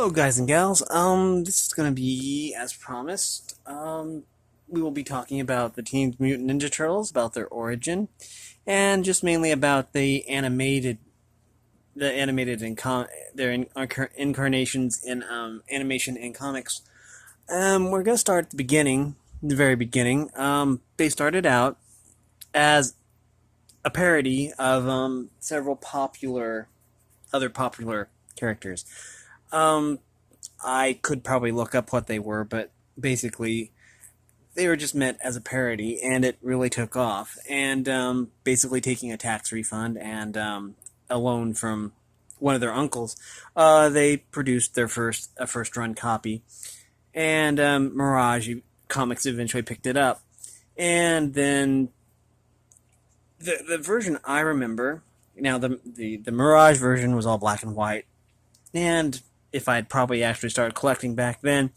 Hello, guys and gals. This is gonna be as promised. We will be talking about the Teenage Mutant Ninja Turtles, about their origin, and just mainly about their incarnations in animation and comics. We're gonna start at the beginning, the very beginning. They started out as a parody of several other popular characters. Um, I could probably look up what they were, but basically they were just meant as a parody, and it really took off. And basically taking a tax refund and a loan from one of their uncles, they produced their first run copy, and Mirage Comics eventually picked it up. And then the version I remember now, the Mirage version was all black and white, and if I'd probably actually started collecting back then,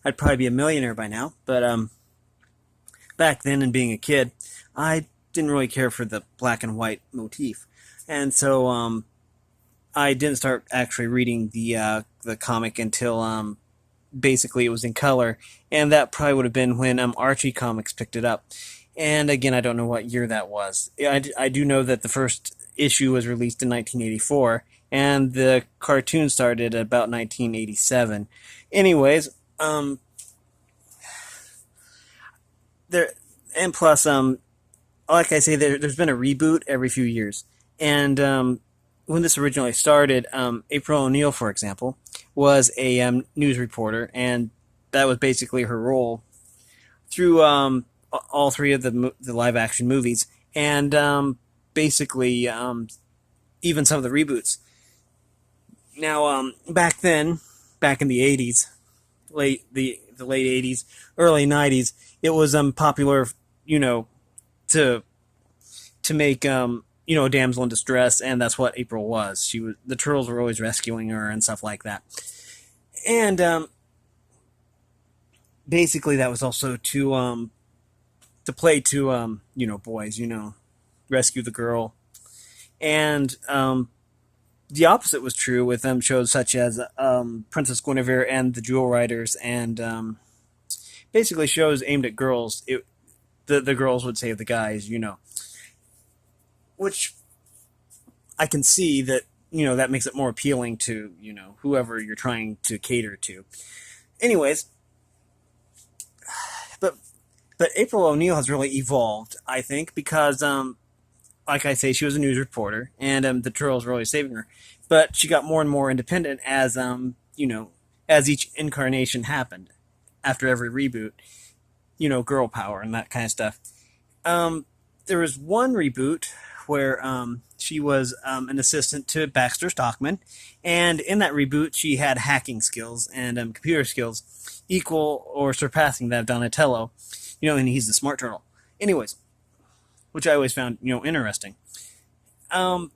I'd probably be a millionaire by now. But back then, and being a kid, I didn't really care for the black and white motif, and so I didn't start actually reading the comic until basically it was in color, and that probably would have been when Archie Comics picked it up. And again, I don't know what year that was. I do know that the first issue was released in 1984, and the cartoon started at about 1987. Anyways, there and plus, like I say, there's been a reboot every few years, and when this originally started, April O'Neil, for example, was a news reporter, and that was basically her role through all three of the live action movies, and basically even some of the reboots. Now, back then, back in the '80s, the late '80s, early '90s, it was popular, you know, to make a damsel in distress, and that's what April was. The turtles were always rescuing her and stuff like that, and basically that was also to play to boys, rescue the girl, and the opposite was true with shows such as Princess Guinevere and the Jewel Riders, and basically shows aimed at girls. The girls would save the guys, which I can see that that makes it more appealing to whoever you're trying to cater to. Anyways, but April O'Neil has really evolved, I think, because like I say, she was a news reporter, and the Turtles were always saving her. But she got more and more independent as as each incarnation happened. After every reboot, girl power and that kind of stuff. There was one reboot where she was an assistant to Baxter Stockman, and in that reboot, she had hacking skills and computer skills equal or surpassing that of Donatello. And he's the smart turtle. Anyways, which I always found, interesting. And,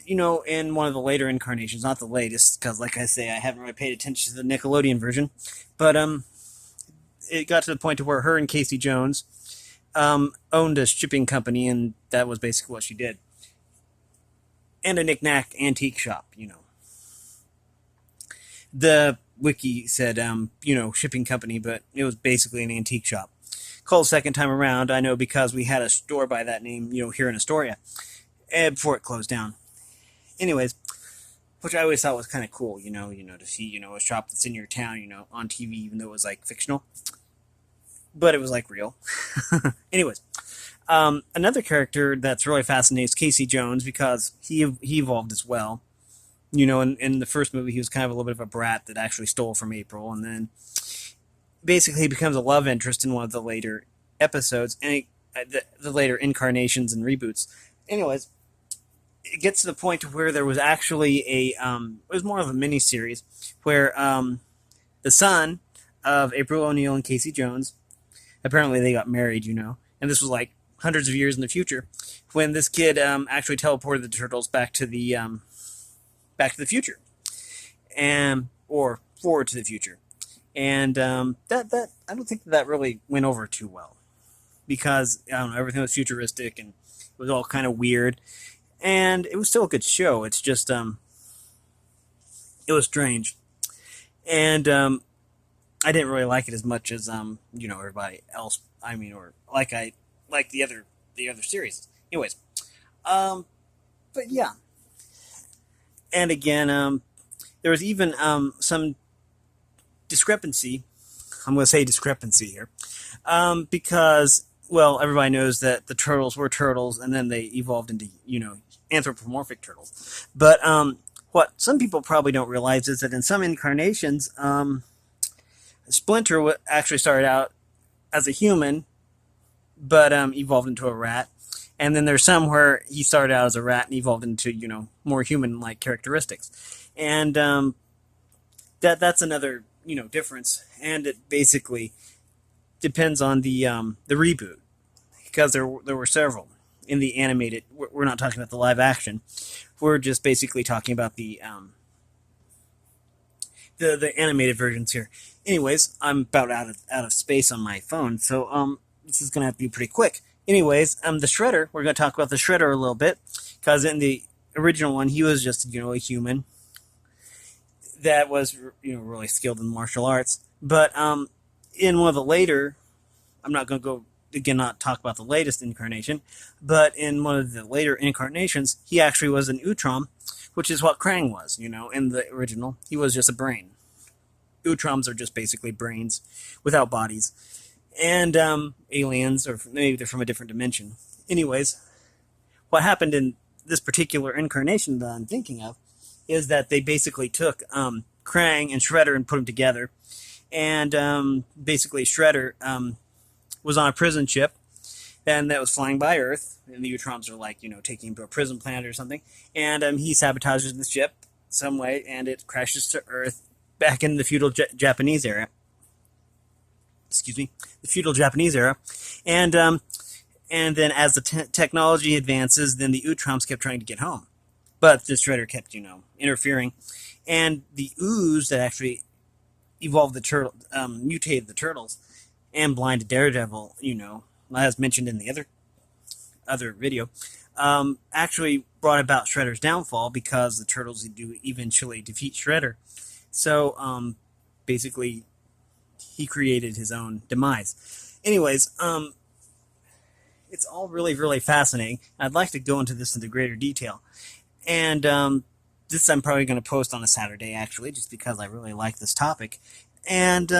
in one of the later incarnations, not the latest, because like I say, I haven't really paid attention to the Nickelodeon version, but it got to the point to where her and Casey Jones owned a shipping company, and that was basically what she did. And a knick-knack antique shop, The wiki said, shipping company, but it was basically an antique shop. Called second time around, I know, because we had a store by that name, here in Astoria, before it closed down. Anyways, which I always thought was kind of cool, to see, a shop that's in your town, on TV, even though it was like fictional, but it was like real. Anyways, another character that's really fascinating is Casey Jones, because he evolved as well. In the first movie, he was kind of a little bit of a brat that actually stole from April, and then basically he becomes a love interest in one of the later episodes, and the later incarnations and reboots. Anyways, it gets to the point to where there was actually it was more of a mini series where the son of April O'Neil and Casey Jones, apparently they got married, and this was like hundreds of years in the future, when this kid actually teleported the turtles back to the future, and or forward to the future, and that I don't think that really went over too well, because I don't know, everything was futuristic and it was all kind of weird, and it was still a good show. It's just it was strange. and I didn't really like it as much as everybody else. I mean, or like I like the other series. Anyways, um, but yeah, and again, there was even some discrepancy. I'm going to say discrepancy here, because well, everybody knows that the turtles were turtles, and then they evolved into anthropomorphic turtles. But what some people probably don't realize is that in some incarnations, Splinter actually started out as a human, but evolved into a rat. And then there's some where he started out as a rat and evolved into more human-like characteristics, and that's another difference. And it basically depends on the reboot, because there were several in the animated. We're not talking about the live action. We're just basically talking about the animated versions here. Anyways, I'm about out of space on my phone, so this is gonna have to be pretty quick. Anyways, the Shredder. We're gonna talk about the Shredder a little bit, because in the original one, he was just a human that was really skilled in martial arts. But in one of the later, I'm not gonna go again, not talk about the latest incarnation, but in one of the later incarnations, he actually was an Utrom, which is what Krang was. In the original, he was just a brain. Utroms are just basically brains without bodies, and aliens, or maybe they're from a different dimension. Anyways, what happened in this particular incarnation that I'm thinking of is that they basically took Krang and Shredder and put them together, and basically Shredder was on a prison ship, and that was flying by Earth, and the Utroms are like taking him to a prison planet or something, and he sabotages the ship some way, and it crashes to Earth back in the feudal Japanese era. Excuse me, the feudal Japanese era, and then as the technology advances, then the Utroms kept trying to get home, but the Shredder kept interfering, and the ooze that actually evolved the turtle, mutated the turtles, and blinded Daredevil, as mentioned in the other video, actually brought about Shredder's downfall, because the turtles do eventually defeat Shredder. So basically, he created his own demise. Anyways, it's all really, really fascinating. I'd like to go into this into greater detail. And this I'm probably going to post on a Saturday, actually, just because I really like this topic. And